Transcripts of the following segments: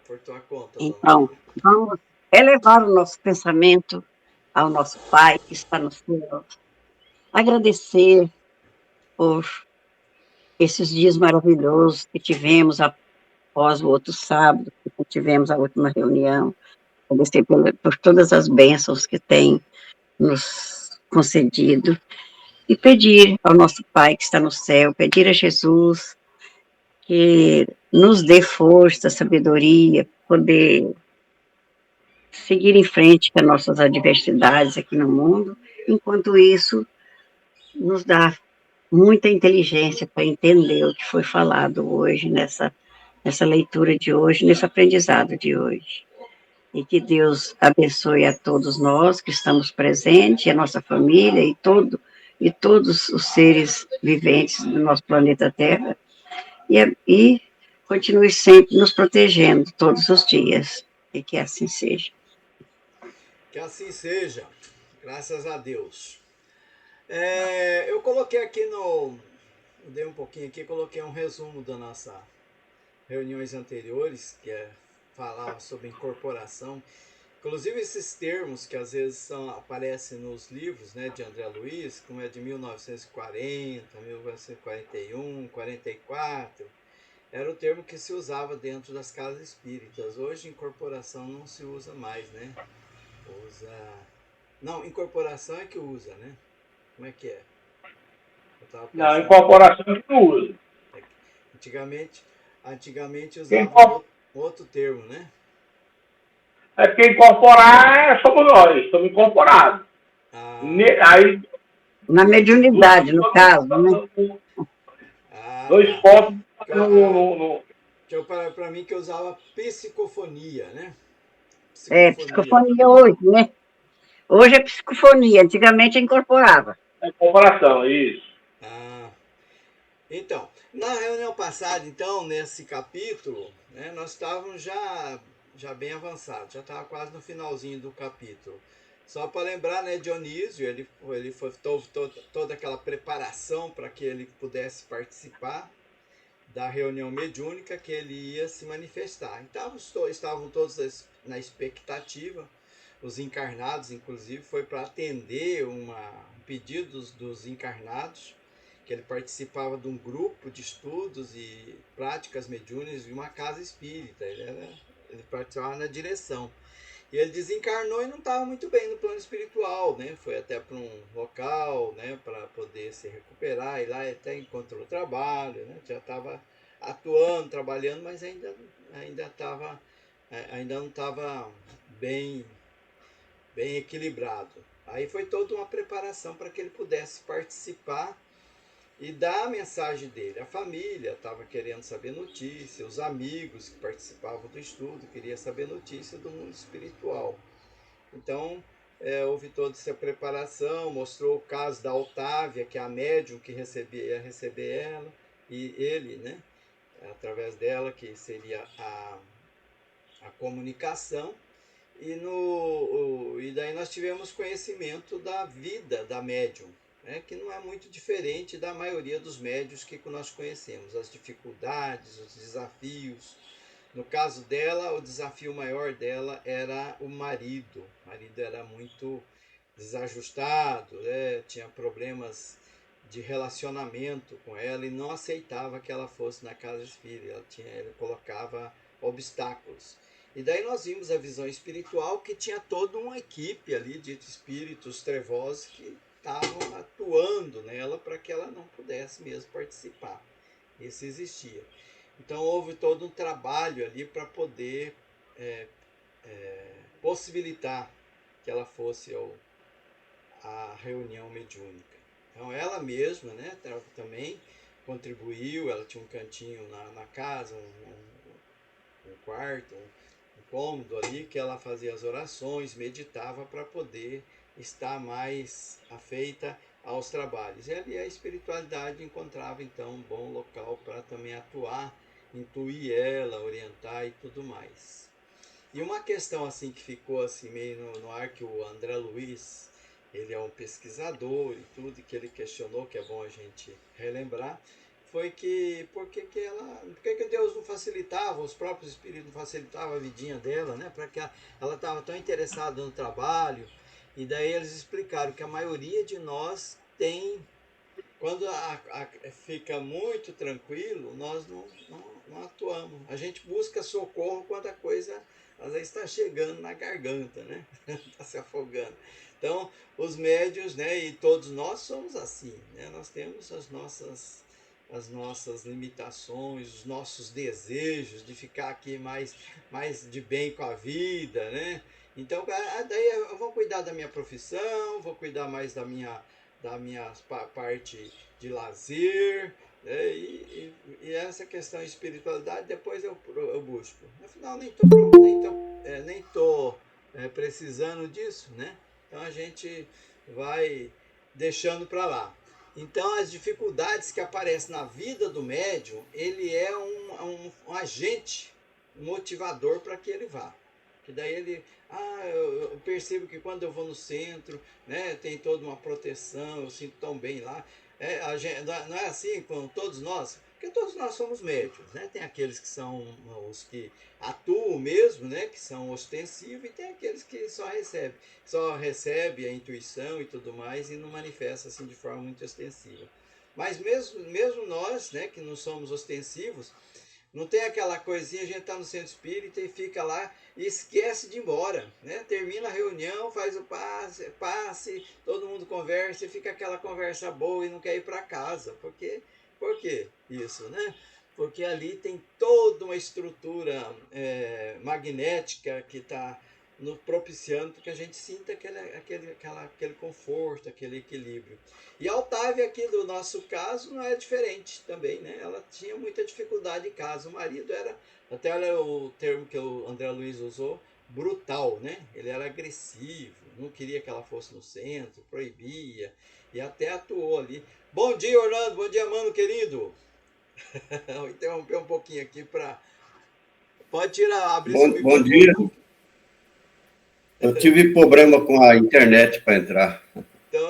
por tua conta, dona Então, Maria. vamos elevar o nosso pensamento ao nosso Pai que está no céu, agradecer por esses dias maravilhosos que tivemos após o outro sábado, que tivemos a última reunião, agradecer por todas as bênçãos que tem nos concedido e pedir ao nosso Pai que está no céu, pedir a Jesus que nos dê força, sabedoria, poder seguir em frente com as nossas adversidades aqui no mundo, enquanto isso nos dá muita inteligência para entender o que foi falado hoje, nessa leitura de hoje, nesse aprendizado de hoje. E que Deus abençoe a todos nós que estamos presentes, a nossa família e todos os seres viventes do nosso planeta Terra, e continue sempre nos protegendo todos os dias. E que assim seja. Que assim seja, graças a Deus. Eu coloquei aqui no. Eu dei um pouquinho aqui, coloquei um resumo da nossa reuniões anteriores, que é falar sobre incorporação. Inclusive esses termos que às vezes aparecem nos livros, né, de André Luiz, como é de 1940, 1941, 44, era o termo que se usava dentro das casas espíritas. Hoje incorporação não se usa mais, né? Usa. Não, incorporação é que usa, né? Como é que é? Eu estava Não, pensando. incorporação que não usa. É que antigamente, antigamente Quem usava incorpora outro termo, né? É porque incorporar somos nós, estamos incorporados. Ah, Aí, Na mediunidade, no caso, né? dois tá. corpos Ah, no. que eu, para mim que eu usava psicofonia, né? É, Psicofonia. psicofonia hoje, né? Hoje é psicofonia, antigamente incorporava. É incorporação, isso. Ah, então, na reunião passada, então, nesse capítulo, né, nós estávamos já bem avançados, já estava quase no finalzinho do capítulo. Só para lembrar, né, Dionísio, ele foi toda aquela preparação para que ele pudesse participar da reunião mediúnica, que ele ia se manifestar. Então, estavam todos na expectativa, os encarnados, inclusive, foi para atender um pedido dos encarnados, que ele participava de um grupo de estudos e práticas mediúnicas de uma casa espírita. Ele participava na direção. E ele desencarnou e não estava muito bem no plano espiritual, né? Foi até para um local, né, para poder se recuperar, e lá até encontrou trabalho, né? Já estava atuando, trabalhando, mas ainda não estava bem bem equilibrado. Aí foi toda uma preparação para que ele pudesse participar e dar a mensagem dele. A família estava querendo saber notícia, os amigos que participavam do estudo queriam saber notícia do mundo espiritual. Então, houve toda essa preparação, mostrou o caso da Otávia, que é a médium que ia receber ela, e ele, né, através dela, que seria a comunicação. E daí nós tivemos conhecimento da vida da médium, né, que não é muito diferente da maioria dos médios que nós conhecemos, as dificuldades, os desafios. No caso dela, o desafio maior dela era o marido. O marido era muito desajustado, né, tinha problemas de relacionamento com ela e não aceitava que ela fosse na casa espírita. Ele colocava obstáculos. E daí nós vimos a visão espiritual, que tinha toda uma equipe ali de espíritos trevosos que estavam atuando nela para que ela não pudesse mesmo participar. Isso existia. Então houve todo um trabalho ali para poder possibilitar que ela fosse à reunião mediúnica. Então ela mesma, né, também contribuiu, ela tinha um cantinho na casa, um quarto, um cômodo ali, que ela fazia as orações, meditava para poder estar mais afeita aos trabalhos. E ali a espiritualidade encontrava então um bom local para também atuar, intuir ela, orientar e tudo mais. E uma questão assim que ficou assim meio no ar, que o André Luiz, ele é um pesquisador e tudo, que ele questionou, que é bom a gente relembrar, foi que por que Deus não facilitava, os próprios espíritos não facilitavam a vidinha dela, né? Para que ela estava tão interessada no trabalho. E daí eles explicaram que a maioria de nós tem, quando fica muito tranquilo, nós não atuamos. A gente busca socorro quando a coisa às vezes está chegando na garganta, né? Está se afogando. Então, os médios, né, e todos nós somos assim, né? Nós temos as nossas limitações, os nossos desejos de ficar aqui mais de bem com a vida, né? Então, daí eu vou cuidar da minha profissão, vou cuidar mais da minha parte de lazer, né? E essa questão de espiritualidade depois eu busco. Afinal, nem tô precisando disso, né? Então a gente vai deixando para lá. Então as dificuldades que aparecem na vida do médium, ele é um agente motivador para que ele vá. Que daí eu percebo que quando eu vou no centro, né, tem toda uma proteção, eu sinto tão bem lá. Não é assim com todos nós? Porque todos nós somos médios, né? Tem aqueles que são os que atuam mesmo, né? Que são ostensivos, e tem aqueles que só recebe a intuição e tudo mais e não manifesta assim de forma muito ostensiva. Mas mesmo nós, né, que não somos ostensivos, não tem aquela coisinha, a gente está no centro espírita e fica lá e esquece de ir embora, né? Termina a reunião, faz o passe, todo mundo conversa e fica aquela conversa boa e não quer ir para casa. Por quê isso, né? Porque ali tem toda uma estrutura magnética que está propiciando que a gente sinta aquele conforto, aquele equilíbrio. E a Otávia aqui do nosso caso não é diferente também, né? Ela tinha muita dificuldade em casa. O marido era, até olha o termo que o André Luiz usou, brutal, né? Ele era agressivo, não queria que ela fosse no centro, proibia, e até atuou ali. Bom dia, Orlando, bom dia, mano querido. Vou interromper um pouquinho aqui para... Pode abrir seu microfone. Bom dia. Eu tive problema com a internet para entrar. Então,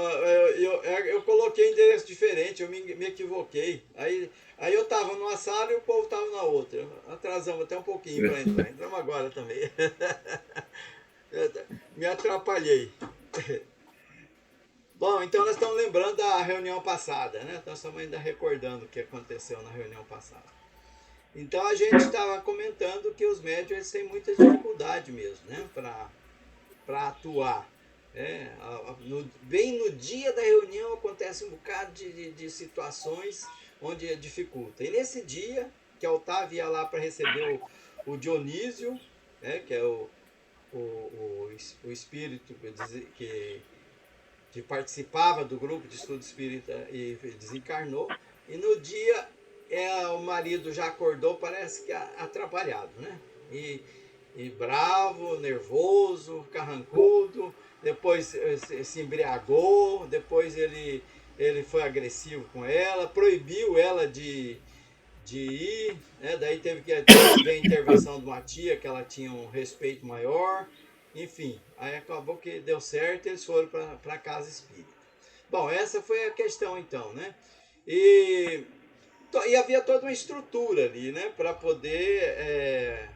eu coloquei endereço diferente, eu me equivoquei. Aí eu estava numa sala e o povo estava na outra. Atrasamos até um pouquinho para entrar. Entramos agora também. Me atrapalhei. Bom, então nós estamos lembrando da reunião passada, né? Nós estamos ainda recordando o que aconteceu na reunião passada. Então a gente estava comentando que os médios têm muita dificuldade mesmo, né? Para atuar. Bem no dia da reunião acontece um bocado de situações onde dificulta. E nesse dia, que a Otávia ia lá para receber o Dionísio, né, que é o espírito que participava do grupo de estudo espírita e desencarnou, e no dia o marido já acordou, parece que atrapalhado, né? E bravo, nervoso, carrancudo, depois se embriagou, depois ele foi agressivo com ela, proibiu ela de ir, né? Daí teve que ver a intervenção de uma tia, que ela tinha um respeito maior, enfim, aí acabou que deu certo e eles foram para a casa espírita. Bom, essa foi a questão então, né? E havia toda uma estrutura ali, né, para poder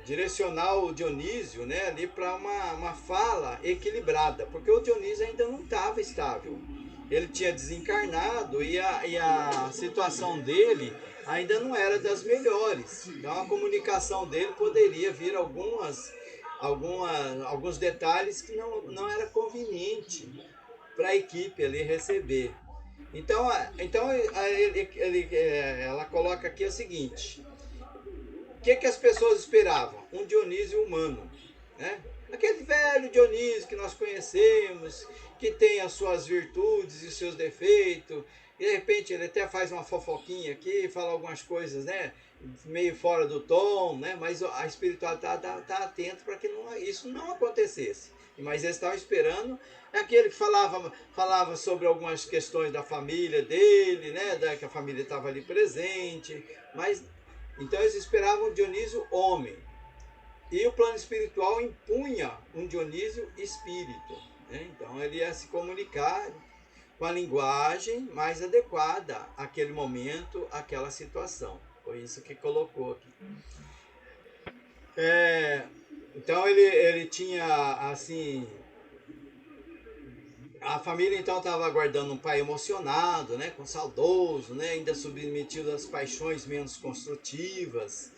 direcionar o Dionísio, né, ali para uma fala equilibrada, porque o Dionísio ainda não estava estável. Ele tinha desencarnado e a situação dele ainda não era das melhores. Então a comunicação dele poderia vir alguns detalhes que não era conveniente para a equipe ali receber. Então ela coloca aqui o seguinte: o que as pessoas esperavam? Um Dionísio humano, né? Aquele velho Dionísio que nós conhecemos, que tem as suas virtudes e os seus defeitos, e de repente ele até faz uma fofoquinha aqui, fala algumas coisas, né, meio fora do tom, né? Mas a espiritualidade está atenta para que isso não acontecesse. Mas eles estavam esperando aquele que falava sobre algumas questões da família dele, né, que a família estava ali presente, mas então eles esperavam o Dionísio homem. E o plano espiritual impunha um Dionísio espírito, né? Então ele ia se comunicar com a linguagem mais adequada àquele momento, àquela situação. Foi isso que colocou aqui. Então ele tinha, assim, a família então estava aguardando um pai emocionado, né, com saudoso, né, ainda submetido às paixões menos construtivas,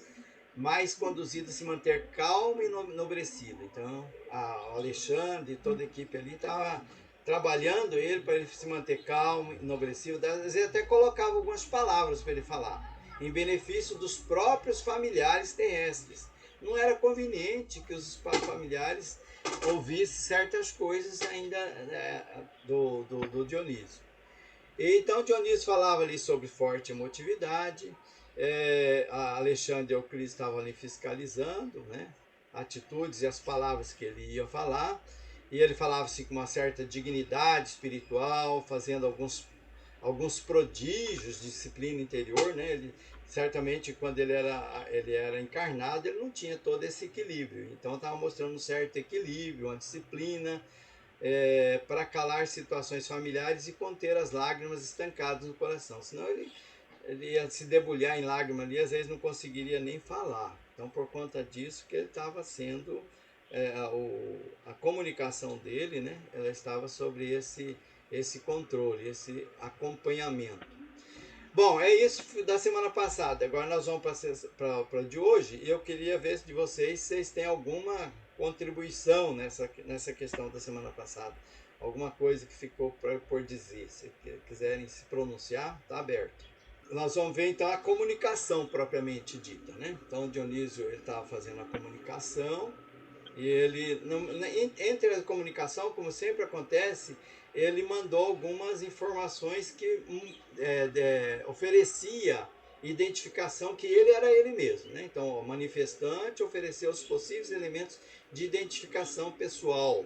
mas conduzido a se manter calmo e enobrecido. Então, o Alexandre e toda a equipe ali estava trabalhando ele para ele se manter calmo, enobrecido. Às vezes até colocava algumas palavras para ele falar, em benefício dos próprios familiares terrestres. Não era conveniente que os familiares ouvissem certas coisas ainda do Dionísio. Então Dionísio falava ali sobre forte emotividade, a Alexandre e Euclides estavam ali fiscalizando, né, atitudes e as palavras que ele ia falar, e ele falava assim com uma certa dignidade espiritual, fazendo alguns prodígios de disciplina interior, né? Ele certamente quando ele era encarnado, ele não tinha todo esse equilíbrio, então estava mostrando um certo equilíbrio, uma disciplina, para calar situações familiares e conter as lágrimas estancadas no coração. Senão ele ia se debulhar em lágrimas ali, às vezes não conseguiria nem falar. Então, por conta disso que ele estava sendo, a comunicação dele, né, ela estava sobre esse controle, esse acompanhamento. Bom, é isso da semana passada. Agora nós vamos para de hoje e eu queria ver de vocês se vocês têm alguma contribuição nessa questão da semana passada. Alguma coisa que ficou por dizer. Se quiserem se pronunciar, está aberto. Nós vamos ver então a comunicação propriamente dita, né? Então o Dionísio estava fazendo a comunicação e ele, entre a comunicação, como sempre acontece, ele mandou algumas informações que oferecia identificação que ele era ele mesmo, né? Então, o manifestante ofereceu os possíveis elementos de identificação pessoal.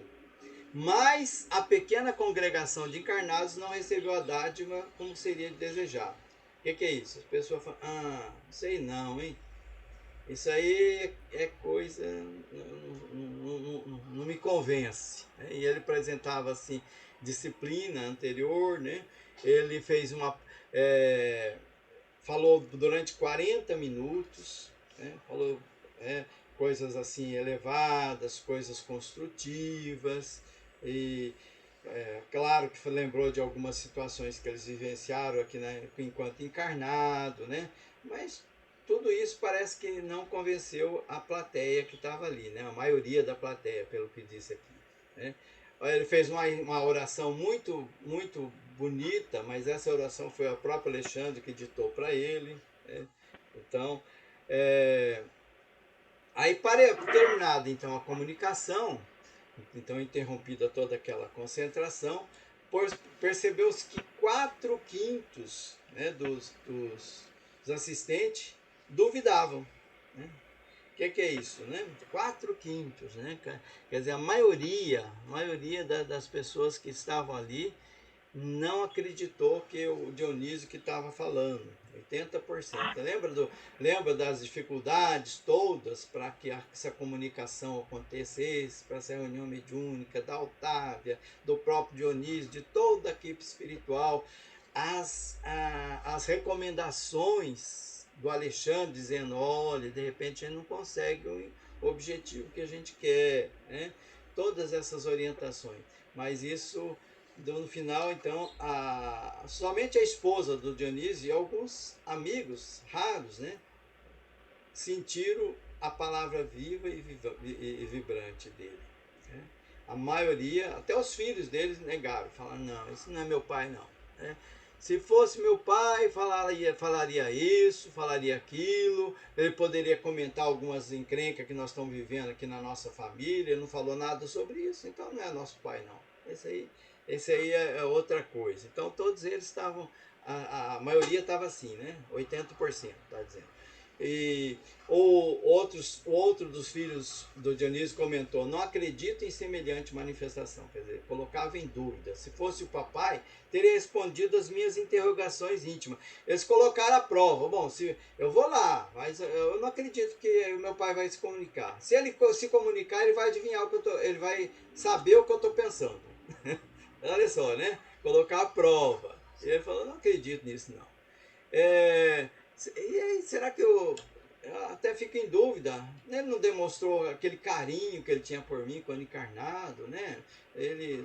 Mas a pequena congregação de encarnados não recebeu a dádiva como seria desejado. O que é isso? As pessoas falam, sei não, hein? Isso aí é coisa, não me convence. Né? E ele apresentava assim, disciplina anterior, né? Ele fez falou durante 40 minutos, né? Falou coisas assim elevadas, coisas construtivas, e claro que lembrou de algumas situações que eles vivenciaram aqui, né, enquanto encarnado, né? Mas tudo isso parece que não convenceu a plateia que estava ali, né? A maioria da plateia, pelo que disse aqui, né? Ele fez uma oração muito, muito bonita, mas essa oração foi o próprio Alexandre que ditou para ele, né? Então, aí terminada então a comunicação, então interrompida toda aquela concentração, percebeu-se que 4/5, né, dos assistentes duvidavam, né? O que é isso, né? 4/5, né? Quer dizer, a maioria das pessoas que estavam ali não acreditou que o Dionísio que estava falando. 80%. Lembra das dificuldades todas para que essa comunicação acontecesse, para essa reunião mediúnica da Otávia, do próprio Dionísio, de toda a equipe espiritual, as recomendações do Alexandre dizendo, olha, de repente a gente não consegue o objetivo que a gente quer, né? Todas essas orientações. Mas isso, no final, então, somente a esposa do Dionísio e alguns amigos raros, né, sentiram a palavra viva e vibrante dele, né? A maioria, até os filhos deles negaram, falaram, não, isso não é meu pai não, né? Se fosse meu pai, falaria isso, falaria aquilo, ele poderia comentar algumas encrencas que nós estamos vivendo aqui na nossa família, ele não falou nada sobre isso, então não é nosso pai não. Esse aí é outra coisa. Então todos eles estavam, a maioria estava assim, né? 80%, está dizendo. E outro dos filhos do Dionísio comentou, não acredito em semelhante manifestação, quer dizer, colocava em dúvida. Se fosse o papai, teria respondido as minhas interrogações íntimas. Eles colocaram a prova. Bom, se eu vou lá, mas eu não acredito que o meu pai vai se comunicar. Se ele se comunicar, ele vai adivinhar ele vai saber o que eu estou pensando. Olha só, né? colocar à prova. E ele falou, não acredito nisso não. E aí, será que eu até fico em dúvida? Ele não demonstrou aquele carinho que ele tinha por mim quando encarnado, né? Ele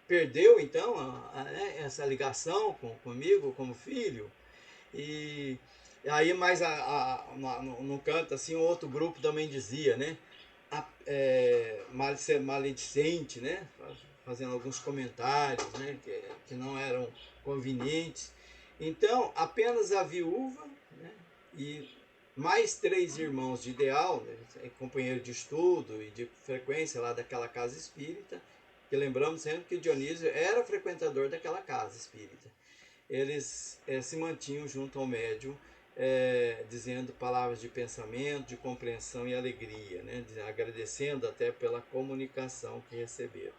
perdeu então né, essa ligação comigo como filho. E aí mais no canto assim, um outro grupo também dizia, né? Ser maledicente, né? Fazendo alguns comentários, né? Que não eram convenientes. Então, apenas a viúva, né? E mais 3 irmãos de ideal, né? Companheiro de estudo e de frequência lá daquela casa espírita, que lembramos sempre que Dionísio era frequentador daquela casa espírita. Eles se mantinham junto ao médium, dizendo palavras de pensamento, de compreensão e alegria, né? Agradecendo até pela comunicação que receberam.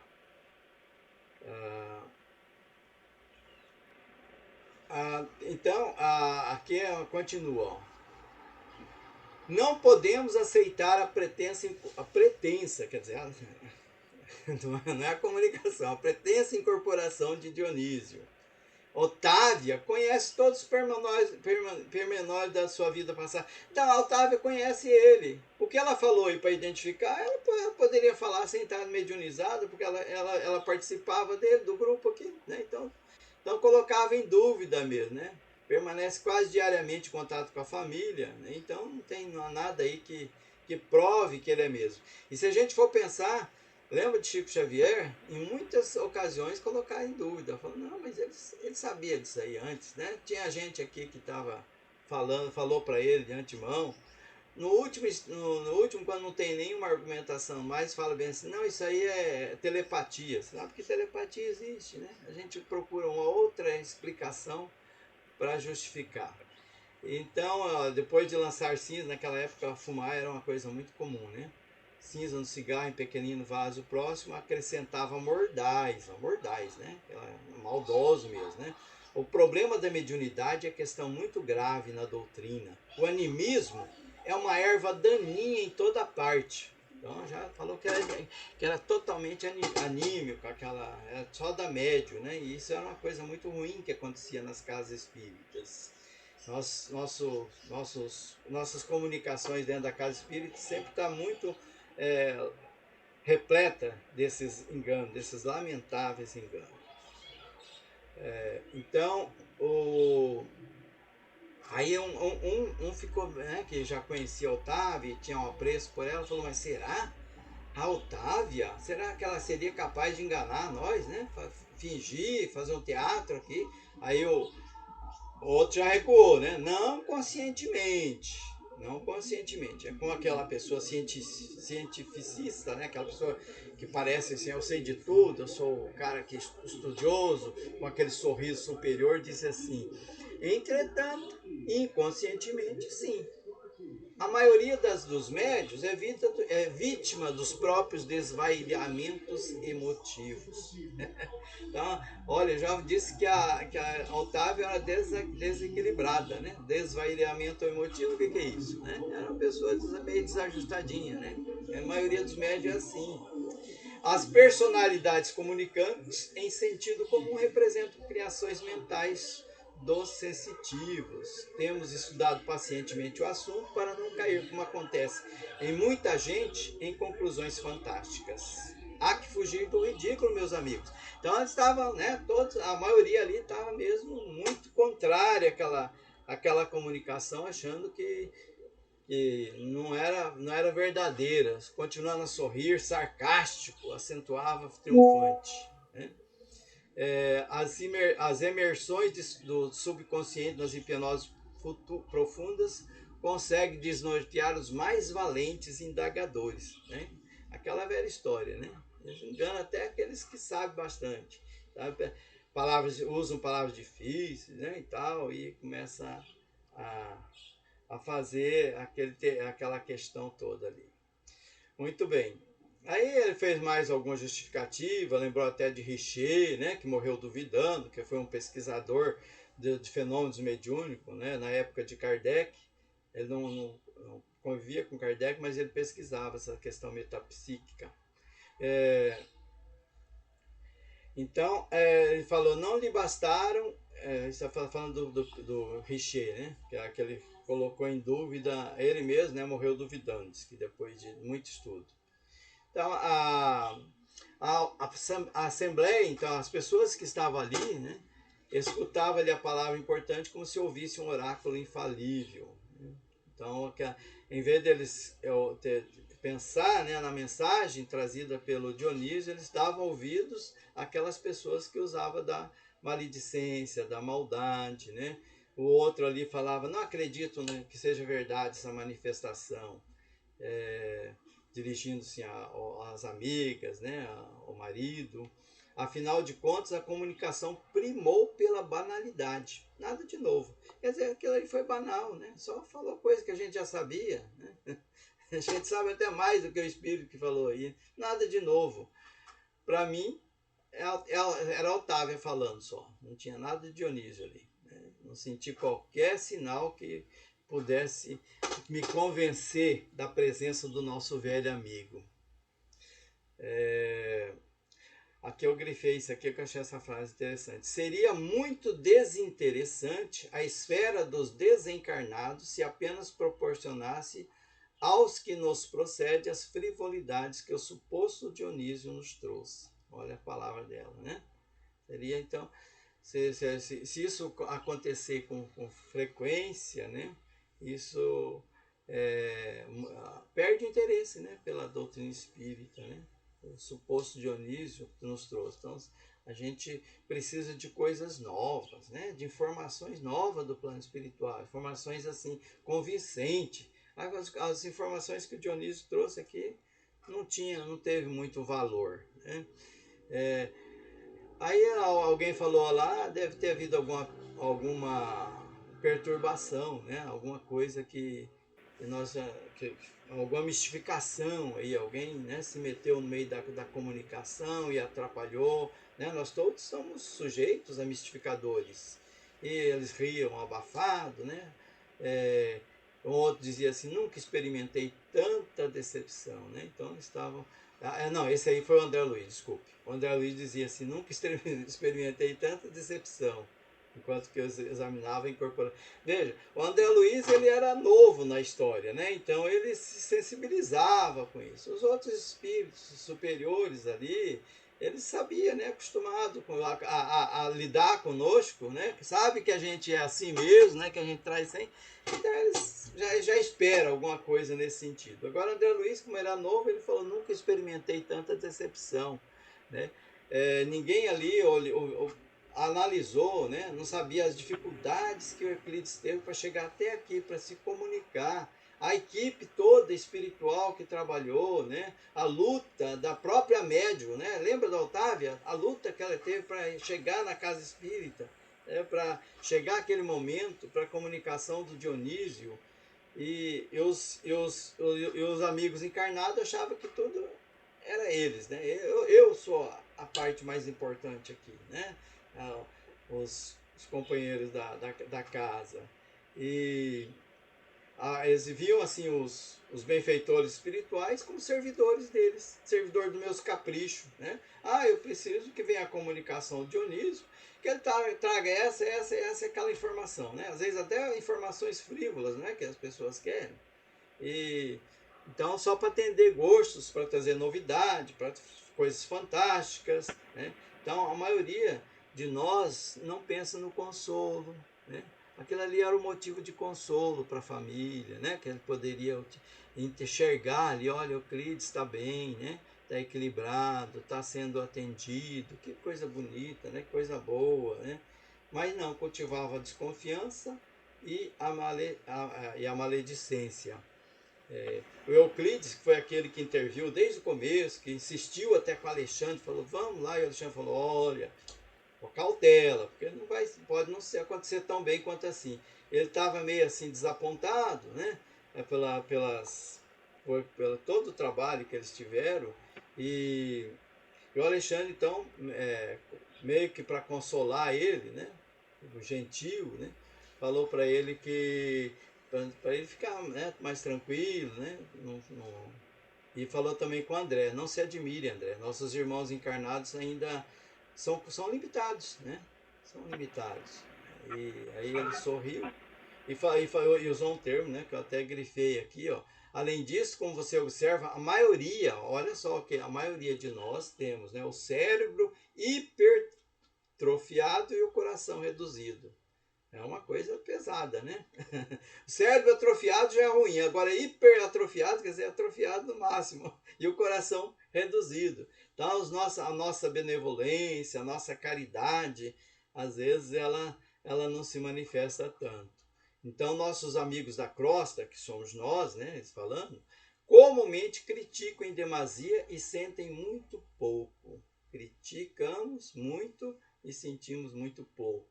Então, aqui continua. Ó. Não podemos aceitar a pretensa, quer dizer, não é a comunicação, a pretensa incorporação de Dionísio. Otávia conhece todos os pormenores da sua vida passada. Então, a Otávia conhece ele. O que ela falou aí para identificar, ela poderia falar sem estar mediunizada, porque ela participava dele, do grupo aqui. Né? Então, colocava em dúvida mesmo. Né? Permanece quase diariamente em contato com a família. Né? Então, não há nada aí que prove que ele é mesmo. E se a gente for pensar... Lembra de Chico Xavier? Em muitas ocasiões colocar em dúvida, falando, não, mas ele sabia disso aí antes, né? Tinha gente aqui que estava falou para ele de antemão. No último, quando não tem nenhuma argumentação mais, fala bem assim, não, isso aí é telepatia. Sabe que telepatia existe, né? A gente procura uma outra explicação para justificar. Então, depois de lançar cinza, naquela época fumar era uma coisa muito comum, né? Cinza no cigarro em pequenino vaso próximo, acrescentava mordaz, né? Maldoso mesmo, né? O problema da mediunidade é questão muito grave na doutrina. O animismo é uma erva daninha em toda parte. Então já falou que era totalmente anímico, era só da médium, né? E isso era uma coisa muito ruim que acontecia nas casas espíritas. Nossas comunicações dentro da casa espírita sempre está muito repleta desses enganos, desses lamentáveis enganos. Então, aí um ficou, né, que já conhecia a Otávia e tinha um apreço por ela, falou, mas será? A Otávia? Será que ela seria capaz de enganar nós, né? Fingir, fazer um teatro aqui? Aí o outro já recuou, né? Não conscientemente. É com aquela pessoa cientificista, né? Aquela pessoa que parece assim, eu sei de tudo, eu sou o cara que estudioso, com aquele sorriso superior, diz assim, entretanto, inconscientemente, sim. A maioria dos médios é vítima dos próprios desvairamentos emotivos. Então, olha, eu já disse que a Otávia era desequilibrada, né? Desvairamento emotivo, o que é isso? Né? Era uma pessoa meio desajustadinha, né? A maioria dos médios é assim. As personalidades comunicantes, em sentido comum, representam criações mentais dos sensitivos. Temos estudado pacientemente o assunto para não cair, como acontece em muita gente, em conclusões fantásticas. Há que fugir do ridículo, meus amigos. Então eles estavam, né, a maioria ali estava mesmo muito contrária àquela comunicação, achando que não era verdadeira, continuando a sorrir, sarcástico, acentuava triunfante. Né? As emersões do subconsciente nas hipnoses profundas conseguem desnortear os mais valentes indagadores. Né? Aquela velha história, né? Eles enganam até aqueles que sabem bastante. Sabe? Usam palavras difíceis, né, e tal, e começa a fazer aquela questão toda ali. Muito bem. Aí ele fez mais alguma justificativa, lembrou até de Richer, né, que morreu duvidando, que foi um pesquisador de fenômenos mediúnicos, né, na época de Kardec. Ele não convivia com Kardec, mas ele pesquisava essa questão metapsíquica. Então, ele falou, não lhe bastaram, está falando do Richer, né? Que é que ele colocou em dúvida, ele mesmo, né? Morreu duvidando, diz que depois de muito estudo. Então, a Assembleia, então, as pessoas que estavam ali, né? Escutavam ali a palavra importante como se ouvisse um oráculo infalível. Né? Então, em vez deles pensar, né, na mensagem trazida pelo Dionísio, eles davam ouvidos àquelas pessoas que usavam da maledicência, da maldade, né? O outro ali falava, não acredito, né, que seja verdade essa manifestação, é, dirigindo-se às amigas, né, ao marido. Afinal de contas, a comunicação primou pela banalidade. Nada de novo. Quer dizer, aquilo ali foi banal, né? Só falou coisa que a gente já sabia, né? A gente sabe até mais do que o Espírito que falou aí. Nada de novo. Para mim, era a Otávia falando só. Não tinha nada de Dionísio ali. Né? Não senti qualquer sinal que pudesse me convencer da presença do nosso velho amigo. Aqui eu grifei isso aqui, que eu achei essa frase interessante. Seria muito desinteressante a esfera dos desencarnados se apenas proporcionasse aos que nos procede as frivolidades que o suposto Dionísio nos trouxe. Olha a palavra dela, né? Seria então, se isso acontecer com frequência, né? Isso perde o interesse, né? Pela doutrina espírita, né? O suposto Dionísio que nos trouxe. Então, a gente precisa de coisas novas, né? De informações novas do plano espiritual, informações assim convincentes. As informações que o Dionísio trouxe aqui não teve muito valor, né? Aí alguém falou lá, deve ter havido alguma perturbação, né? Alguma coisa alguma mistificação aí, alguém, né, se meteu no meio da comunicação e atrapalhou, né? Nós todos somos sujeitos a mistificadores. E eles riam abafado, né? Um outro dizia assim, nunca experimentei tanta decepção, né? Então eles estavam... não, esse aí foi o André Luiz, desculpe. O André Luiz dizia assim, nunca experimentei tanta decepção, enquanto que eu examinava e incorporava. Veja, o André Luiz, ele era novo na história, né? Então ele se sensibilizava com isso. Os outros espíritos superiores ali, eles sabiam, né? Acostumado a lidar conosco, né? Sabe que a gente é assim mesmo, né? Que a gente traz sem... Então eles já esperam alguma coisa nesse sentido. Agora, André Luiz, como era novo, ele falou, nunca experimentei tanta decepção, né? Ninguém ali analisou, né? Não sabia as dificuldades que o Euclides teve para chegar até aqui, para se comunicar. A equipe toda espiritual que trabalhou, né? A luta da própria médium, né? Lembra da Otávia? A luta que ela teve para chegar na casa espírita, para chegar aquele momento, para a comunicação do Dionísio. E os amigos encarnados achavam que tudo era eles, né? Eu sou a parte mais importante aqui, né? Os companheiros da casa. E eles viam assim os benfeitores espirituais como servidores deles, servidor dos meus caprichos, né? Eu preciso que venha a comunicação de Dionísio, que ele traga essa, aquela informação, né? Às vezes até informações frívolas, né? Que as pessoas querem. E então, só para atender gostos, para trazer novidade, para coisas fantásticas, né? Então, a maioria de nós não pensa no consolo, né? Aquilo ali era o motivo de consolo para a família, né? Que ele poderia enxergar ali, olha, o Euclides está bem, né? Está equilibrado, está sendo atendido, que coisa bonita, né? Que coisa boa, né? Mas não, cultivava a desconfiança e a maledicência. O Euclides, que foi aquele que interviu desde o começo, que insistiu até com o Alexandre, falou, vamos lá, e o Alexandre falou, olha, com cautela, porque pode não acontecer tão bem quanto assim. Ele estava meio assim desapontado, né? Pelo todo o trabalho que eles tiveram, e o Alexandre, então, meio que para consolar ele, né? O gentil, né? Falou para ele que para ele ficar, né, mais tranquilo, né? E falou também com o André, não se admire, André, nossos irmãos encarnados ainda são limitados, né? São limitados. E aí ele sorriu e usou um termo, né, que eu até grifei aqui, ó. Além disso, como você observa, a maioria, olha só que a maioria de nós temos, né, o cérebro hipertrofiado e o coração reduzido. É uma coisa pesada, né? O cérebro atrofiado já é ruim, agora hiperatrofiado, quer dizer, atrofiado no máximo, e o coração reduzido. Então, a nossa benevolência, a nossa caridade, às vezes ela não se manifesta tanto. Então, nossos amigos da crosta, que somos nós, né, eles falando, comumente criticam em demasia e sentem muito pouco. Criticamos muito e sentimos muito pouco.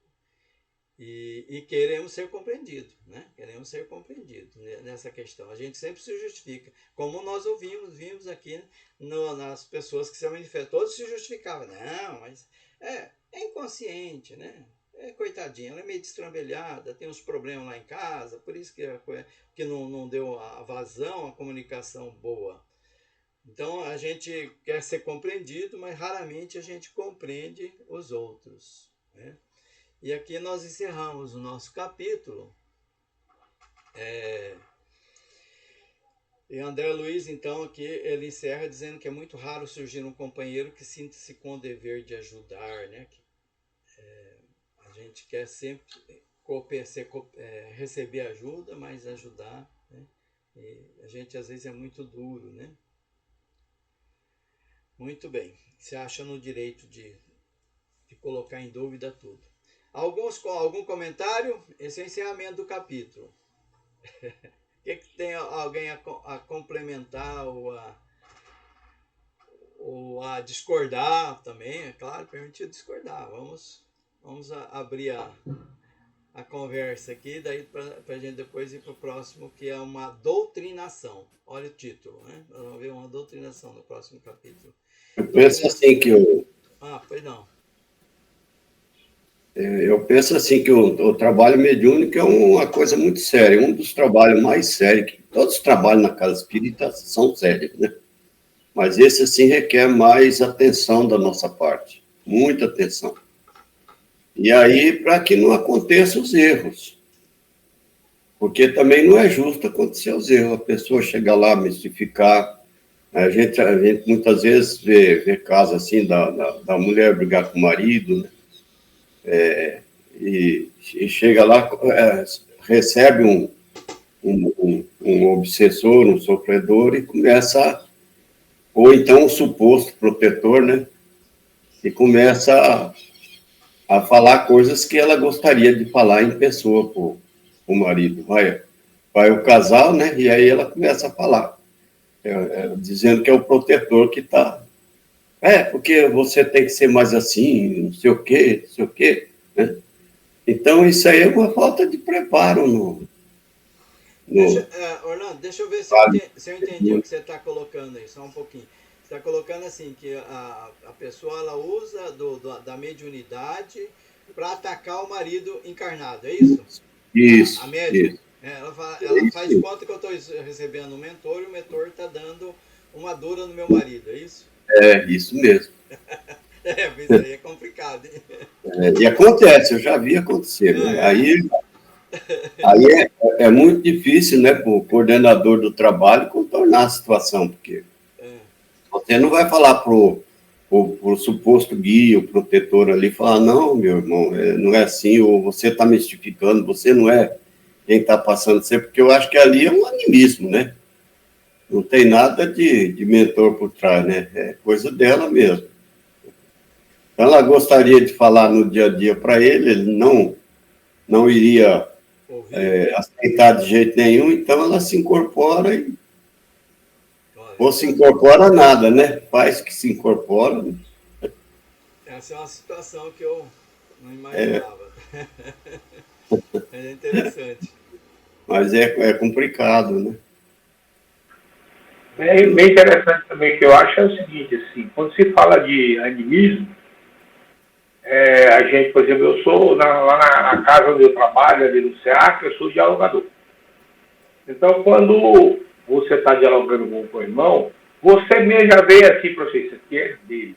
E queremos ser compreendidos, né? Queremos ser compreendidos nessa questão. A gente sempre se justifica. Como nós vimos aqui nas pessoas que se manifestam, todos se justificavam. Não, mas é inconsciente, né? Coitadinha, ela é meio destrambelhada, tem uns problemas lá em casa, por isso que não deu a vazão, a comunicação boa. Então a gente quer ser compreendido, mas raramente a gente compreende os outros, né? E aqui nós encerramos o nosso capítulo. E André Luiz, então, aqui ele encerra dizendo que é muito raro surgir um companheiro que sinta-se com o dever de ajudar, né? A gente quer sempre receber ajuda, mas ajudar, né? E a gente às vezes é muito duro, né? Muito bem. Se acha no direito de colocar em dúvida tudo. Algum comentário? Esse é o encerramento do capítulo. O que tem alguém a complementar ou a discordar também? É claro, permitido discordar. Vamos abrir a conversa aqui, daí para a gente depois ir para o próximo, que é uma doutrinação. Olha o título, né? Nós vamos ver uma doutrinação no próximo capítulo. Eu penso assim que pois não. Eu penso assim que o trabalho mediúnico é uma coisa muito séria, um dos trabalhos mais sérios, que todos os trabalhos na casa espírita são sérios, né? Mas esse, assim, requer mais atenção da nossa parte, muita atenção. E aí, para que não aconteçam os erros, porque também não é justo acontecer os erros, a pessoa chegar lá, mistificar. A gente muitas vezes vê casos assim da mulher brigar com o marido, né? E chega lá, recebe um obsessor, um sofredor e começa, ou então um suposto protetor, né? E começa a falar coisas que ela gostaria de falar em pessoa para o marido. Vai o casal, né? E aí ela começa a falar, dizendo que é o protetor que está. Porque você tem que ser mais assim, não sei o quê, né? Então, isso aí é uma falta de preparo Orlando, deixa eu ver se eu entendi o que você está colocando aí, só um pouquinho. Você está colocando assim, que a pessoa ela usa da mediunidade para atacar o marido encarnado, é isso? Isso. A médium. Isso. Ela faz de conta que eu estou recebendo um mentor e o mentor está dando uma dura no meu marido, é isso? É, isso mesmo. Isso aí é complicado, hein? E acontece, eu já vi acontecer, né? Aí é muito difícil, né, para o coordenador do trabalho contornar a situação, porque você não vai falar para o suposto guia, o protetor ali, falar, não, meu irmão, não é assim, ou você está mistificando, você não é quem está passando ser, porque eu acho que ali é um animismo, né? Não tem nada de mentor por trás, né? É coisa dela mesmo. Então, ela gostaria de falar no dia a dia para ele não iria aceitar de jeito nenhum, então ela se incorpora ou se incorpora nada, né? Faz que se incorpora. Essa é uma situação que eu não imaginava. É interessante. Mas é complicado, né? Bem interessante também que eu acho é o seguinte, assim, quando se fala de animismo, a gente, por exemplo, eu sou lá na casa onde eu trabalho, ali no SEAC, eu sou dialogador. Então, quando você está dialogando com o irmão, você mesmo já vê assim para você, isso aqui é dele.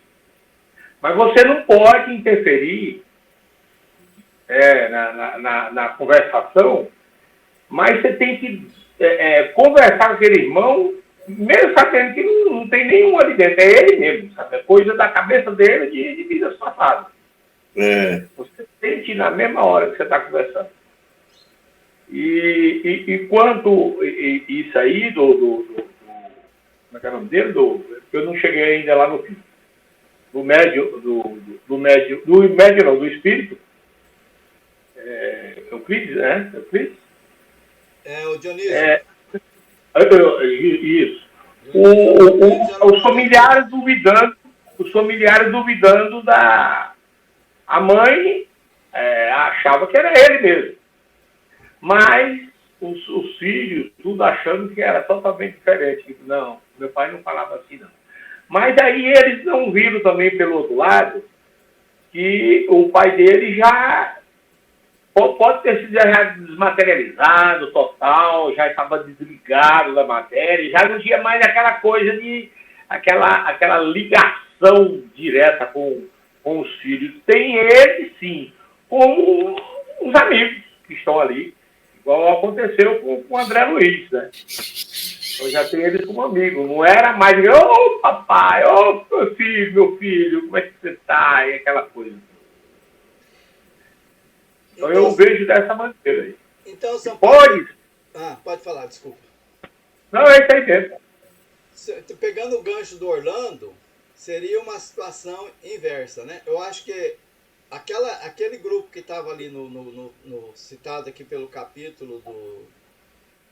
Mas você não pode interferir na conversação, mas você tem que conversar com aquele irmão, mesmo sabendo que não tem nenhum ali dentro, é ele mesmo, sabe? É coisa da cabeça dele de vidas passadas. Você sente na mesma hora que você está conversando. E quanto isso aí como é que é o nome dele? Eu não cheguei ainda lá no fim. Do espírito. Euclides, né? Euclides? O Dionísio. Isso. Os familiares duvidando da... A mãe achava que era ele mesmo. Mas os filhos, tudo achando que era totalmente diferente. Não, meu pai não falava assim, não. Mas aí eles não viram também pelo outro lado que o pai dele já pode ter sido já desmaterializado total, já estava desligado da matéria, já não tinha mais aquela coisa aquela ligação direta com os filhos. Tem ele, sim, como os amigos que estão ali, igual aconteceu com o André Luiz, né? Eu já tenho ele como amigo. Não era mais, ô papai, ô meu filho, como é que você tá? E aquela coisa. Então eu vejo dessa maneira aí. Então, São Paulo... pode falar, desculpa. Não, é isso aí mesmo. Pegando o gancho do Orlando, seria uma situação inversa, né? Eu acho que aquele grupo que estava ali citado aqui pelo capítulo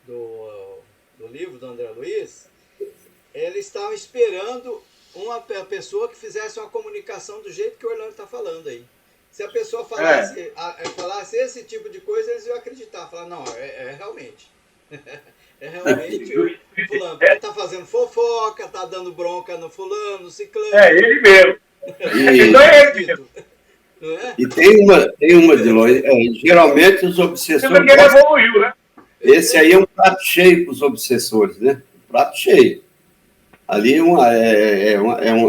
do livro do André Luiz, eles estavam esperando uma pessoa que fizesse uma comunicação do jeito que o Orlando está falando aí. Se a pessoa falasse esse tipo de coisa, eles iam acreditar. Falar, não, realmente. É realmente o fulano. Ele está fazendo fofoca, está dando bronca no fulano, no ciclano. É ele mesmo. Então é ele mesmo. E tem uma de longe. Geralmente os obsessores... Ele evoluiu, né? Esse aí é um prato cheio para os obsessores, né? Um prato cheio. Ali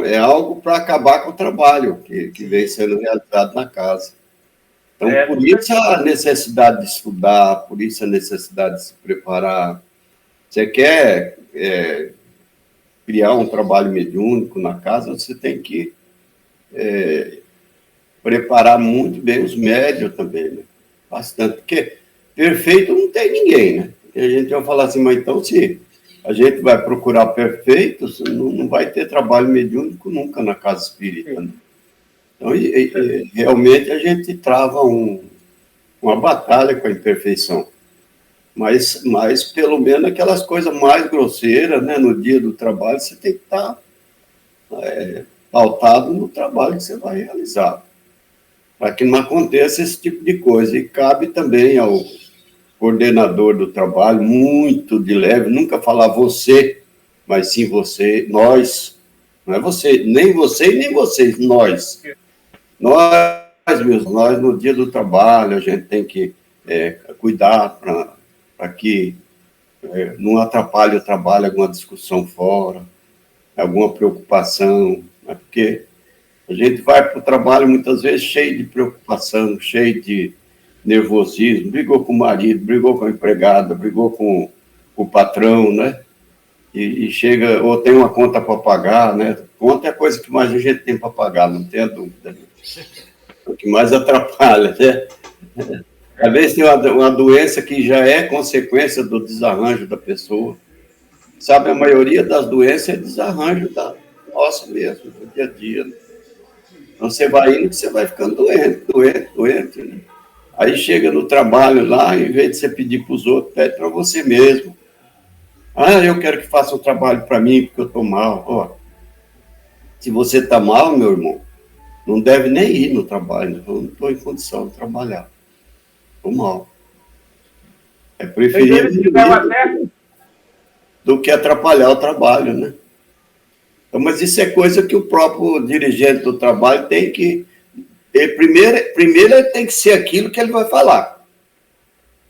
é algo para acabar com o trabalho que vem sendo realizado na casa. Então, por isso a necessidade de estudar, por isso a necessidade de se preparar. Você quer criar um trabalho mediúnico na casa, você tem que preparar muito bem os médios também, né? Bastante, porque perfeito não tem ninguém, né? E a gente vai falar assim, mas então se a gente vai procurar perfeitos, não vai ter trabalho mediúnico nunca na casa espírita, né? Então, realmente a gente trava uma batalha com a imperfeição. Mas pelo menos aquelas coisas mais grosseiras, né? No dia do trabalho, você tem que estar pautado no trabalho que você vai realizar, para que não aconteça esse tipo de coisa. E cabe também ao coordenador do trabalho, muito de leve, nunca falar você, mas sim você, nós. Não é você, nem você e nem vocês, nós. Nós no dia do trabalho, a gente tem que cuidar para que não atrapalhe o trabalho, alguma discussão fora, alguma preocupação, né? Porque a gente vai para o trabalho muitas vezes cheio de preocupação, cheio de nervosismo, brigou com o marido, brigou com a empregada, brigou com o patrão, né? E chega, ou tem uma conta para pagar, né? Conta é a coisa que mais a gente tem para pagar, não tenha dúvida. O que mais atrapalha, né? Às vezes tem uma doença que já é consequência do desarranjo da pessoa. Sabe, a maioria das doenças é desarranjo da nossa mesmo, do dia a dia, né? Então você vai indo que você vai ficando doente, né? Aí chega no trabalho lá, em vez de você pedir para os outros, pede para você mesmo. Eu quero que faça um trabalho para mim, porque eu estou mal. Ó, se você está mal, meu irmão, não deve nem ir no trabalho. Eu não estou em condição de trabalhar. Estou mal. É preferível do que atrapalhar o trabalho, né? Então, mas isso é coisa que o próprio dirigente do trabalho tem que... Primeiro ele tem que ser aquilo que ele vai falar.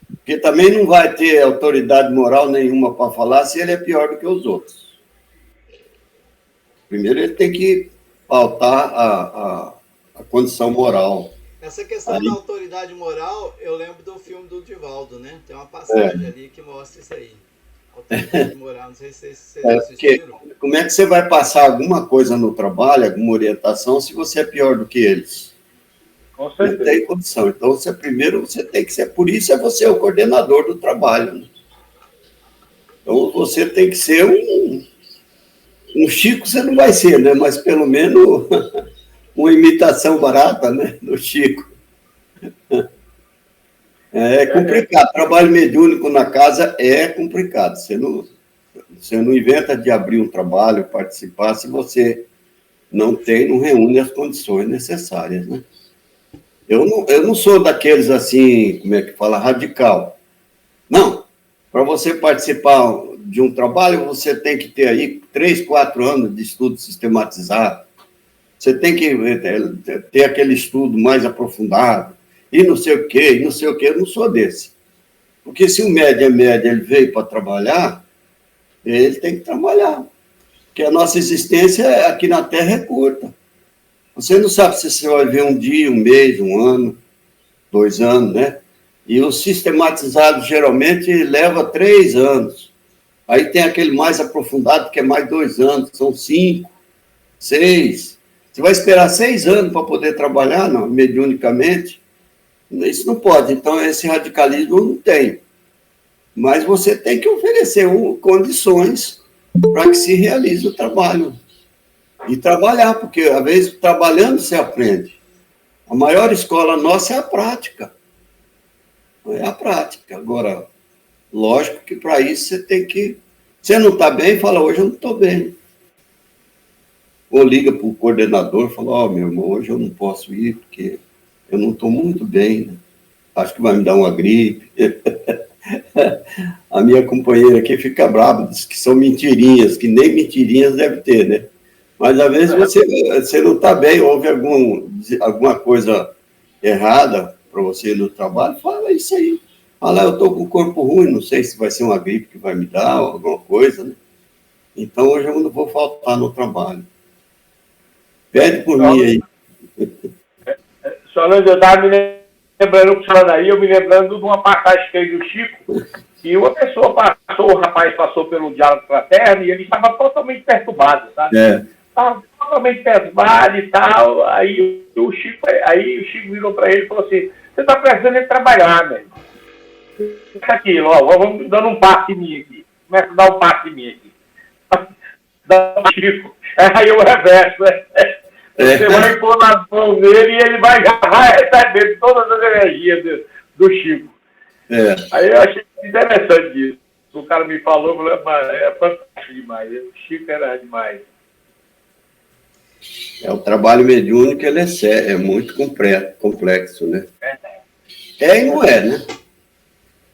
Porque também não vai ter autoridade moral nenhuma para falar se ele é pior do que os outros. Primeiro ele tem que pautar a condição moral. Essa questão da autoridade moral, eu lembro do filme do Divaldo, né? Tem uma passagem ali que mostra isso aí. Autoridade moral, não sei se vocês assistiram. Como é que você vai passar alguma coisa no trabalho, alguma orientação, se você é pior do que eles? Com certeza. Não tem condição. Então, você tem que ser, por isso é você o coordenador do trabalho. Né? Então, você tem que ser um Chico, você não vai ser, né? Mas pelo menos uma imitação barata, né? Do Chico. É complicado. Trabalho mediúnico na casa é complicado. Você não inventa de abrir um trabalho, participar, se você não reúne as condições necessárias, né? Eu não sou daqueles assim, como é que fala, radical. Não. Para você participar de um trabalho, você tem que ter aí 3, 4 anos de estudo sistematizado. Você tem que ter aquele estudo mais aprofundado. E não sei o quê, e não sei o quê. Eu não sou desse. Porque se o médio é médio, ele veio para trabalhar, ele tem que trabalhar. Porque a nossa existência aqui na Terra é curta. Você não sabe se você vai ver um dia, um mês, um ano, 2 anos, né? E o sistematizado geralmente leva 3 anos. Aí tem aquele mais aprofundado que é mais 2 anos, são 5, 6. Você vai esperar 6 anos para poder trabalhar, não, mediunicamente? Isso não pode. Então, esse radicalismo não tem. Mas você tem que oferecer condições para que se realize o trabalho. E trabalhar, porque, às vezes, trabalhando você aprende. A maior escola nossa é a prática. É a prática. Agora, lógico que para isso você tem que... Você não está bem, fala, hoje eu não estou bem. Ou liga para o coordenador e fala, meu irmão, hoje eu não posso ir, porque eu não estou muito bem, né? Acho que vai me dar uma gripe. A minha companheira aqui fica brava, diz que são mentirinhas, que nem mentirinhas deve ter, né? Mas às vezes você não está bem, houve alguma coisa errada para você ir no trabalho, fala isso aí. Fala, eu estou com o corpo ruim, não sei se vai ser uma gripe que vai me dar, ou alguma coisa, né? Então hoje eu não vou faltar no trabalho. Pede por mim aí. Solange, eu estava me lembrando com o senhor daí, eu me lembrando de uma passagem que fez do Chico, que uma pessoa o rapaz passou pelo diálogo fraterno e ele estava totalmente perturbado, sabe? Estava totalmente perturbado e tal. Aí o Chico virou para ele e falou assim, você está precisando de trabalhar, né? Fica aqui, ó, vamos dando um passe em mim aqui. Começa a dar um passe em mim aqui. Dá um Chico. Aí eu reverso, né? Você vai pôr na mão dele e ele vai receber todas as energias do Chico. Aí eu achei interessante isso. O cara me falou, eu falei, é fantástico demais. O Chico era demais. O trabalho mediúnico, ele é muito complexo, né? E não é, né?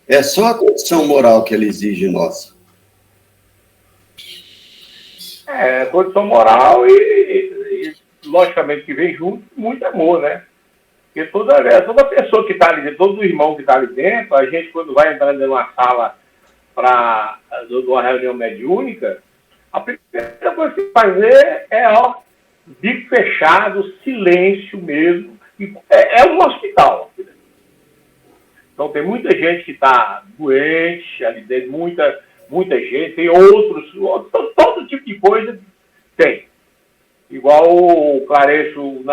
É só a condição moral que ele exige nossa. Condição moral e logicamente que vem junto, muito amor, né? Porque toda pessoa que está ali dentro, todo irmão que está ali dentro, a gente quando vai entrando numa sala de uma reunião mediúnica, a primeira coisa que fazer é bico fechado, silêncio mesmo. É um hospital. Então tem muita gente que está doente ali dentro, muita gente, tem outros, todo tipo de coisa tem. Igual o Clarencio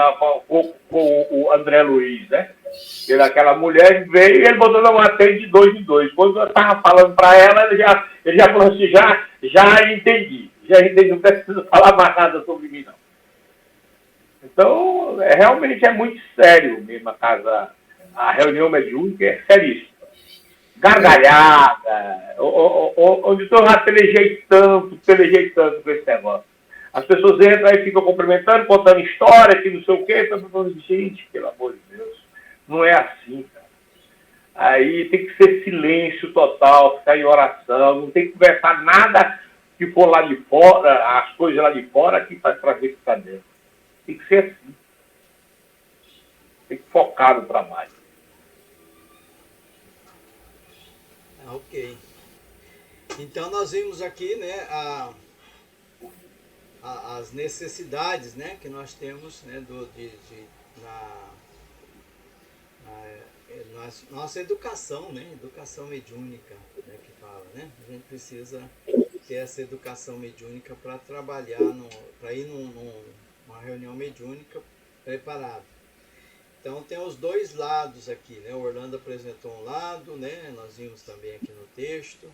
com o André Luiz, né? Aquela mulher veio e ele botou uma tenda de 2 em 2. Quando eu estava falando para ela, ele já falou assim, já entendi, não preciso falar mais nada sobre mim, não. Então, realmente é muito sério mesmo a reunião mediúnica, é seríssima. Gargalhada, onde eu já pelejei tanto com esse negócio. As pessoas entram e ficam cumprimentando, contando história, que não sei o quê. Gente, pelo amor de Deus, não é assim, cara. Aí tem que ser silêncio total, ficar em oração, não tem que conversar nada que for lá de fora, as coisas lá de fora, que faz trazer que está dentro. Tem que ser assim. Tem que focar no trabalho. Ok. Então nós vimos aqui, né, as necessidades, né, que nós temos, né, na, nossa educação, né, educação mediúnica, né, que fala, né, a gente precisa ter essa educação mediúnica para trabalhar, para ir numa reunião mediúnica preparado. Então tem os dois lados aqui, né? O Orlando apresentou um lado, né? Nós vimos também aqui no texto.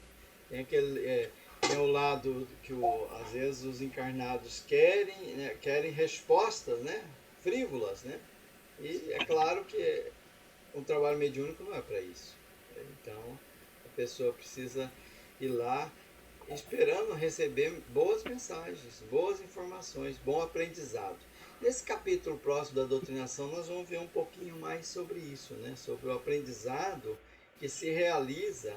Tem tem o lado que às vezes os encarnados querem, né? Querem respostas, né? Frívolas, né? E é claro que um trabalho mediúnico não é para isso. Então a pessoa precisa ir lá esperando receber boas mensagens, boas informações, bom aprendizado. Nesse capítulo próximo da doutrinação, nós vamos ver um pouquinho mais sobre isso, né? Sobre o aprendizado que se realiza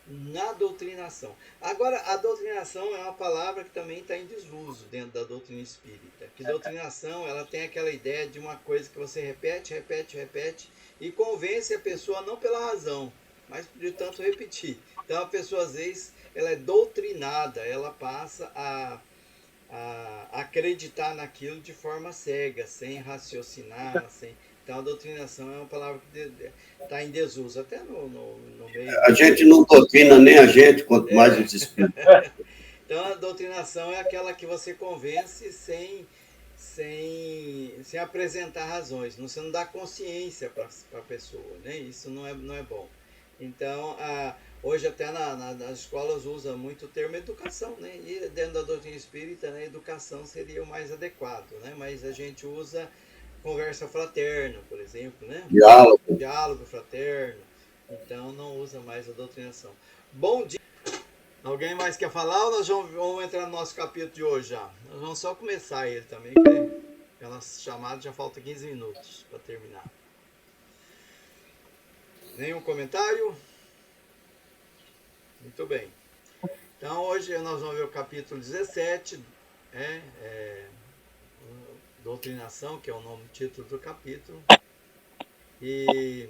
na doutrinação. Agora, a doutrinação é uma palavra que também está em desuso dentro da doutrina espírita. Que doutrinação, ela tem aquela ideia de uma coisa que você repete, repete, repete e convence a pessoa não pela razão, mas de tanto repetir. Então, a pessoa, às vezes, ela é doutrinada, ela passa a acreditar naquilo de forma cega, sem raciocinar, sem... Então a doutrinação é uma palavra que está em desuso, até no meio... A gente não doutrina nem a gente, quanto mais os espíritos. Então a doutrinação é aquela que você convence sem apresentar razões, você não dá consciência para a pessoa, né? Isso não é bom. Então, hoje até nas escolas usa muito o termo educação, né? E dentro da doutrina espírita, né, educação seria o mais adequado, né? Mas a gente usa conversa fraterna, por exemplo, né? Diálogo fraterno. Então, não usa mais a doutrinação. Bom dia! Alguém mais quer falar ou nós vamos entrar no nosso capítulo de hoje já? Nós vamos só começar ele também, que pela chamada já falta 15 minutos para terminar. Nenhum comentário? Muito bem. Então hoje nós vamos ver o capítulo 17, doutrinação, que é o nome, título do capítulo. E,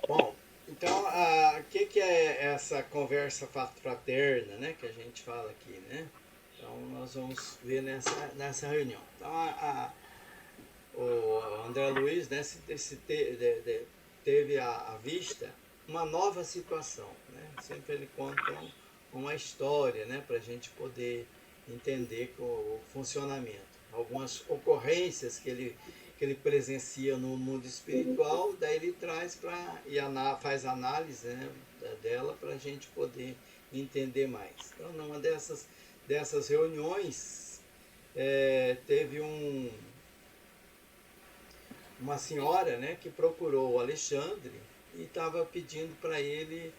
bom, então o que é essa conversa fraterna, né, que a gente fala aqui, né? Então nós vamos ver nessa reunião. Então o André Luiz, né, teve à vista uma nova situação, né? Sempre ele conta uma história, né, para a gente poder entender o funcionamento. Algumas ocorrências que ele presencia no mundo espiritual, daí ele traz faz análise, né, dela para a gente poder entender mais. Então, numa dessas reuniões, teve uma senhora, né, que procurou o Alexandre e estava pedindo para ele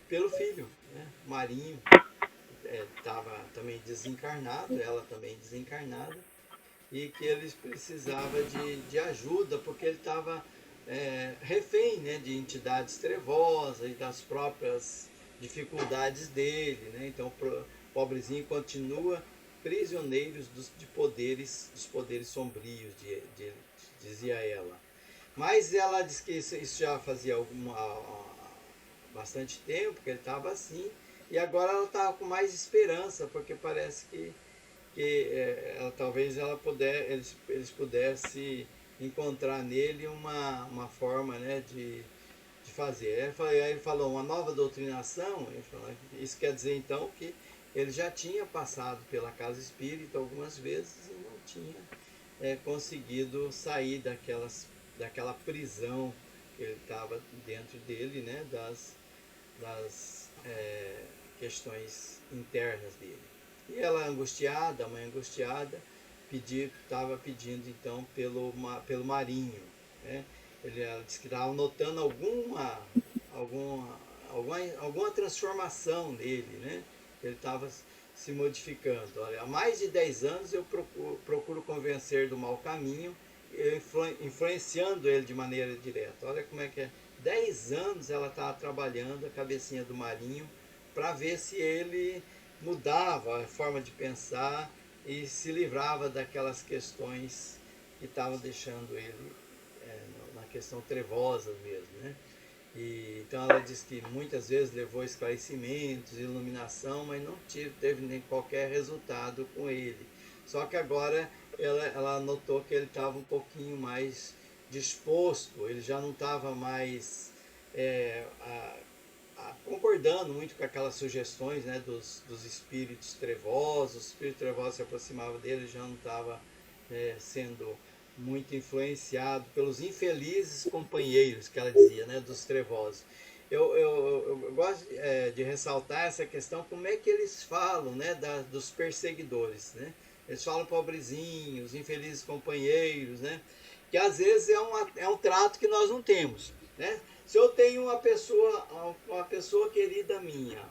pelo filho, né, Marinho, estava também desencarnado, ela também desencarnada, e que eles precisavam de ajuda porque ele estava refém, né, de entidades trevosas e das próprias dificuldades dele, né? Então o pobrezinho continua prisioneiro dos poderes sombrios, dizia ela. Mas ela disse que isso já fazia bastante tempo que ele estava assim, e agora ela estava com mais esperança, porque parece que talvez eles pudessem encontrar nele uma forma, né, de fazer. Aí ele falou uma nova doutrinação, isso quer dizer então que ele já tinha passado pela casa espírita algumas vezes e não tinha conseguido sair daquela prisão que ele estava dentro dele, né, das questões internas dele. E ela angustiada, a mãe angustiada, estava pedindo então pelo Marinho, né? Ela disse que estava notando alguma transformação nele, né? Ele estava se modificando. Olha, há mais de 10 anos eu procuro convencer do mau caminho, influenciando ele de maneira direta. Olha como é que é. 10 anos ela estava trabalhando a cabecinha do Marinho para ver se ele mudava a forma de pensar e se livrava daquelas questões que estavam deixando ele na questão trevosa mesmo, né? Então ela diz que muitas vezes levou esclarecimentos, iluminação, mas não teve nem qualquer resultado com ele. Só que agora ela notou que ele estava um pouquinho mais disposto, ele já não estava mais concordando muito com aquelas sugestões, né, dos espíritos trevosos. Os espíritos trevosos se aproximavam dele, já não estava sendo muito influenciado pelos infelizes companheiros, que ela dizia, né, dos trevosos. Eu gosto de ressaltar essa questão, como é que eles falam, né, dos perseguidores, né? Eles falam pobrezinhos, infelizes companheiros, né? Que às vezes é um trato que nós não temos, né? Se eu tenho uma pessoa querida minha,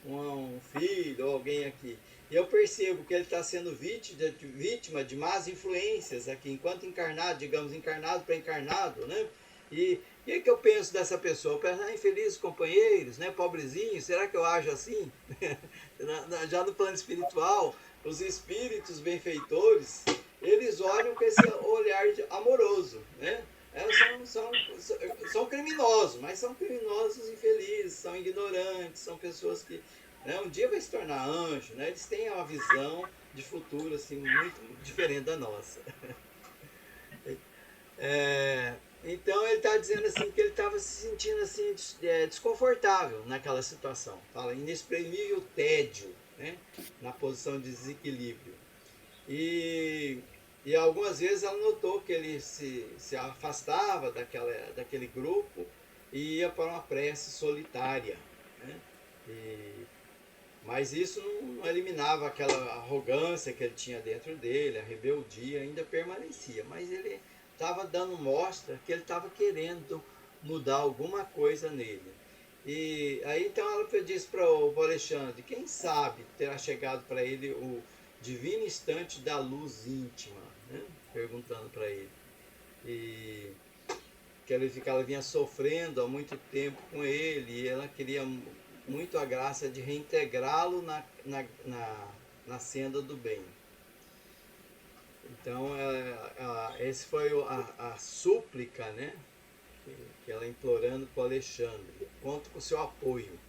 um filho ou alguém aqui, e eu percebo que ele está sendo vítima de más influências aqui, enquanto encarnado, digamos, encarnado para encarnado, né? E o que, que eu penso dessa pessoa? Eu penso, infelizes companheiros, né? Pobrezinhos, será que eu ajo assim? Já no plano espiritual, os espíritos benfeitores, eles olham com esse olhar amoroso, né? São criminosos, mas são criminosos infelizes, são ignorantes, são pessoas que, né, um dia vai se tornar anjo, né? Eles têm uma visão de futuro assim, muito diferente da nossa. Então ele está dizendo assim que ele estava se sentindo assim desconfortável naquela situação. Fala inexprimível tédio, né? Na posição de desequilíbrio. E algumas vezes ela notou que ele se afastava daquele grupo e ia para uma prece solitária, né? Mas isso não eliminava aquela arrogância que ele tinha dentro dele, a rebeldia ainda permanecia, mas ele estava dando mostra que ele estava querendo mudar alguma coisa nele. E aí então ela disse para o Alexandre, quem sabe terá chegado para ele o divino instante da luz íntima, né? Perguntando para ele. E que ela vinha sofrendo há muito tempo com ele, e ela queria muito a graça de reintegrá-lo na senda do bem. Então, esse foi a súplica, né? Que ela implorando para o Alexandre. Conto com o seu apoio.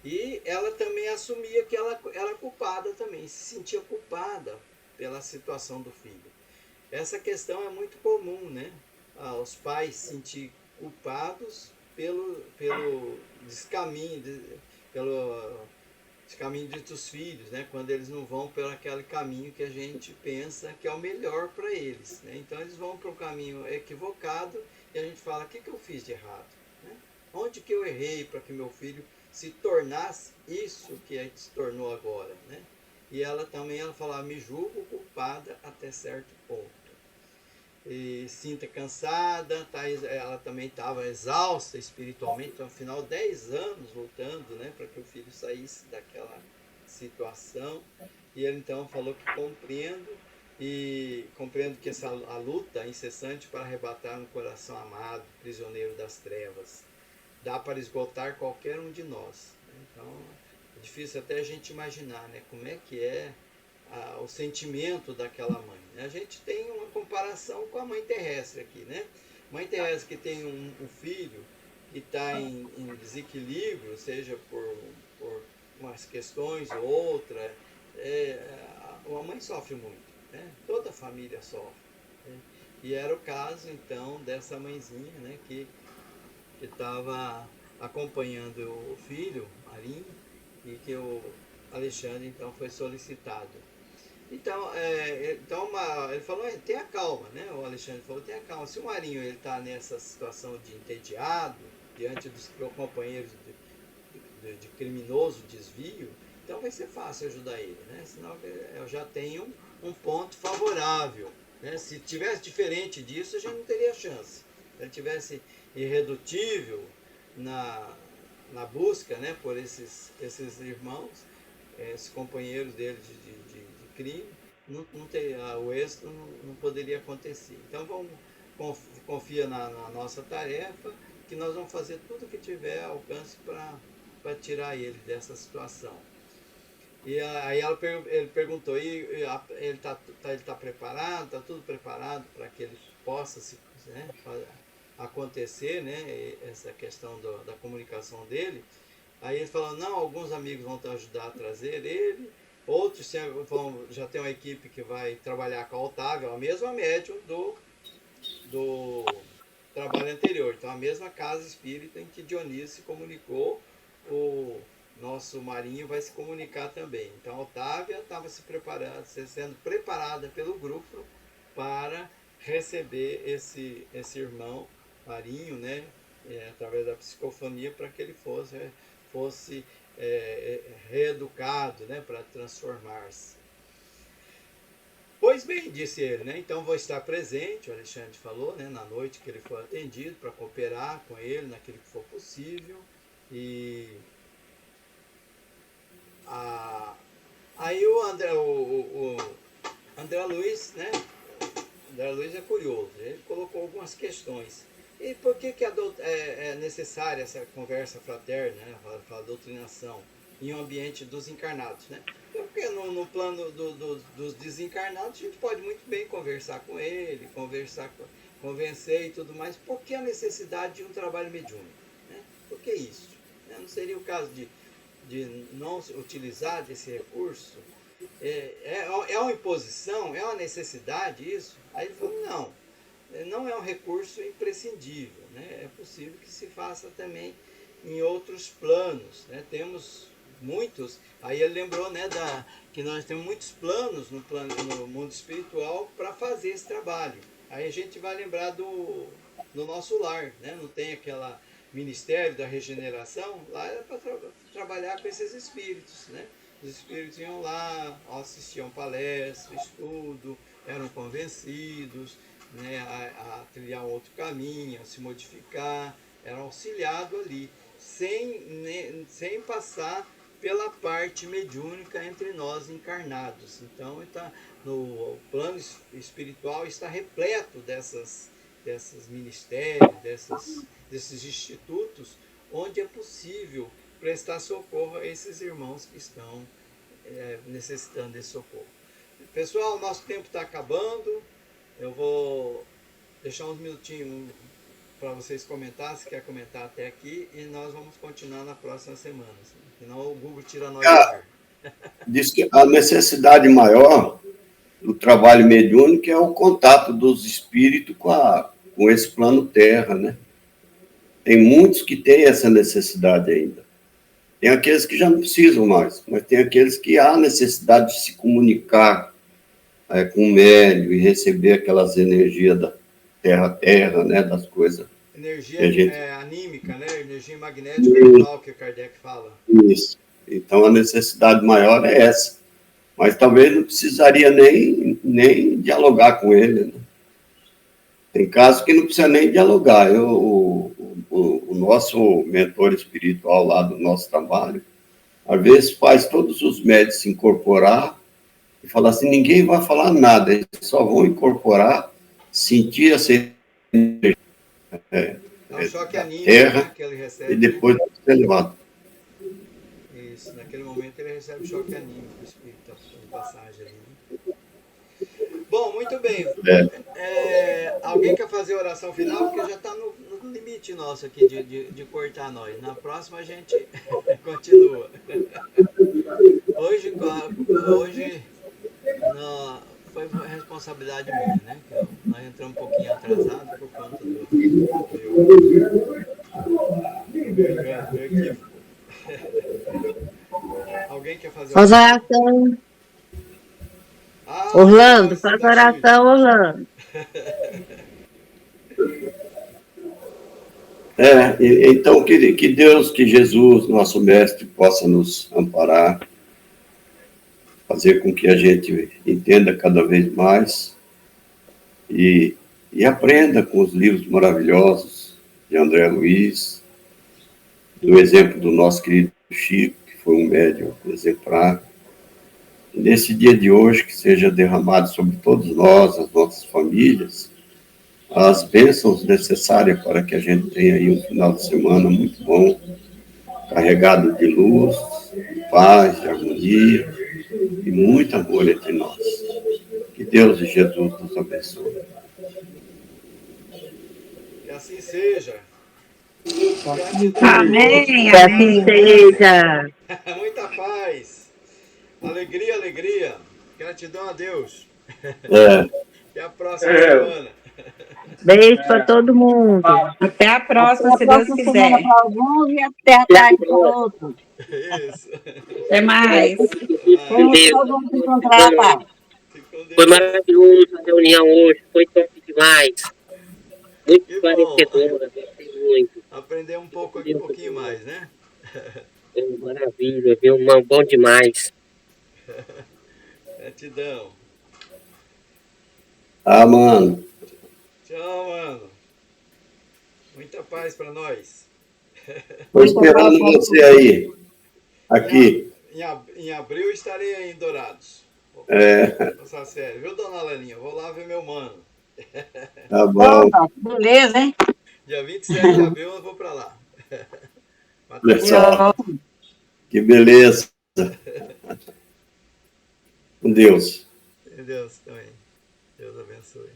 E ela também assumia que ela era culpada também, se sentia culpada pela situação do filho. Essa questão é muito comum, né? Os pais se sentir culpados pelo descaminho, pelo descaminho dos filhos, né? Quando eles não vão pelo aquele caminho que a gente pensa que é o melhor para eles, né? Então eles vão para um caminho equivocado e a gente fala, o que eu fiz de errado? Né? Onde que eu errei para que meu filho se tornasse isso que se tornou agora, né? E ela falava, me julgo culpada até certo ponto. E sinta cansada, ela também estava exausta espiritualmente, então afinal 10 anos lutando, né, para que o filho saísse daquela situação. E ele então falou que compreendo que a luta incessante para arrebatar um coração amado, prisioneiro das trevas, dá para esgotar qualquer um de nós. Então é difícil até a gente imaginar, né, como é que é o sentimento daquela mãe. A gente tem uma comparação com a mãe terrestre aqui, né? Mãe terrestre que tem um filho que está em desequilíbrio, seja por umas questões ou outra, uma mãe sofre muito, né? Toda a família sofre. Né? E era o caso, então, dessa mãezinha, né, que estava acompanhando o filho, Marinho, e que o Alexandre, então, foi solicitado. Então, ele falou, tenha calma, né? O Alexandre falou, tenha calma. Se o Marinho está nessa situação de entediado, diante dos companheiros de criminoso desvio, então vai ser fácil ajudar ele, né? Senão eu já tenho um ponto favorável. Né? Se tivesse diferente disso, a gente não teria chance. Se ele tivesse irredutível na busca, né, por esses irmãos, esses companheiros dele de crime, o êxito não poderia acontecer. Então confia na nossa tarefa, que nós vamos fazer tudo o que tiver alcance para tirar ele dessa situação. E aí ele perguntou, ele está preparado, está tudo preparado para que ele possa acontecer, né, essa questão da comunicação dele, aí ele falou, não, alguns amigos vão te ajudar a trazer ele, outros já tem uma equipe que vai trabalhar com a Otávia, a mesma médium do trabalho anterior. Então, a mesma casa espírita em que Dionísio se comunicou, o nosso Marinho vai se comunicar também. Então, a Otávia estava sendo preparada pelo grupo para receber esse irmão Marinho, né, através da psicofonia, para que ele fosse reeducado, né, para transformar-se. Pois bem, disse ele, né? Então vou estar presente, o Alexandre falou, né? Na noite que ele for atendido, para cooperar com ele naquilo que for possível. E aí o André Luiz, né? O André Luiz é curioso, ele colocou algumas questões. E por que é necessária essa conversa fraterna, né? A doutrinação em um ambiente dos encarnados, né? Porque no plano dos desencarnados a gente pode muito bem conversar com ele, convencer e tudo mais. Por que a necessidade de um trabalho mediúnico? Né? Por que isso? Não seria o caso de não utilizar desse recurso? É uma imposição? É uma necessidade isso? Aí ele falou, não é um recurso imprescindível. Né? É possível que se faça também em outros planos. Né? Temos muitos, aí ele lembrou, né, que nós temos muitos planos no mundo espiritual para fazer esse trabalho. Aí a gente vai lembrar do nosso lar, né? Não tem aquela Ministério da Regeneração, lá era para trabalhar com esses espíritos, né? Os espíritos iam lá, assistiam palestra, estudo, eram convencidos, né, a trilhar um outro caminho, a se modificar, eram auxiliados ali, sem passar pela parte mediúnica entre nós encarnados. Então, no plano espiritual está repleto desses ministérios, desses institutos, onde é possível prestar socorro a esses irmãos que estão necessitando desse socorro. Pessoal, nosso tempo está acabando. Eu vou deixar uns minutinhos para vocês comentar, se quer comentar até aqui, e nós vamos continuar na próxima semana. Senão o Google tira nós do ar. Diz que a necessidade maior do trabalho mediúnico é o contato dos espíritos com esse plano terra, né? Tem muitos que têm essa necessidade ainda. Tem aqueles que já não precisam mais, mas tem aqueles que há necessidade de se comunicar com o médium e receber aquelas energias da terra, né, das coisas. Energia anímica, né? Energia magnética animal, que Kardec fala. Isso. Então, a necessidade maior é essa. Mas talvez não precisaria nem dialogar com ele, né? Tem casos que não precisa nem dialogar. O nosso mentor espiritual lá do nosso trabalho, às vezes faz todos os médicos se incorporar e falar assim, ninguém vai falar nada, eles só vão incorporar, sentir essa energia choque anímico, terra, né, que ele recebe, e depois ser levado. Isso, naquele momento ele recebe choque anímico, o espírito está em passagem ali. Né? Bom, muito bem. Alguém quer fazer a oração final? Porque já está no limite nosso aqui de cortar nós. Na próxima a gente continua. Hoje foi responsabilidade minha, né? Nós entramos um pouquinho atrasado por conta do equívoco. Alguém quer fazer Faz a oração. Orlando, faz a oração, Orlando. Então, que Deus, que Jesus, nosso mestre, possa nos amparar, fazer com que a gente entenda cada vez mais e aprenda com os livros maravilhosos de André Luiz, do exemplo do nosso querido Chico, que foi um médium exemplar. Nesse dia de hoje, que seja derramado sobre todos nós, as nossas famílias, as bênçãos necessárias para que a gente tenha aí um final de semana muito bom, carregado de luz, de paz, de harmonia e muito amor entre nós. Que Deus e Jesus nos abençoe. Que assim seja. Gratidão. Amém, Que assim amém. seja. Muita paz. Alegria, alegria. Gratidão a Deus. Até a próxima semana. Beijo para todo mundo. Até a Até próxima, a se Deus próxima semana quiser. para alguns e até a tarde para outros. Isso. Até mais. Sempre Deus. nós vamos encontrar, Pai. Fique com Foi Deus. maravilhoso a reunião hoje, foi top demais. Muito Que bom. esclarecedora, gostei muito. Aprender um pouquinho mais, né? Maravilha, viu? Bom demais. Gratidão. Ah, mano. Tchau, mano. Muita paz para nós. Estou esperando você aí. Aqui. Em abril estarei aí em Dourados. Nossa, sério. Viu, dona Lelinha? Vou lá ver meu mano. Tá bom. Opa, beleza, hein? Dia 27 de abril eu vou para lá. Olha só. Que beleza. Com Deus. Deus também. Deus abençoe.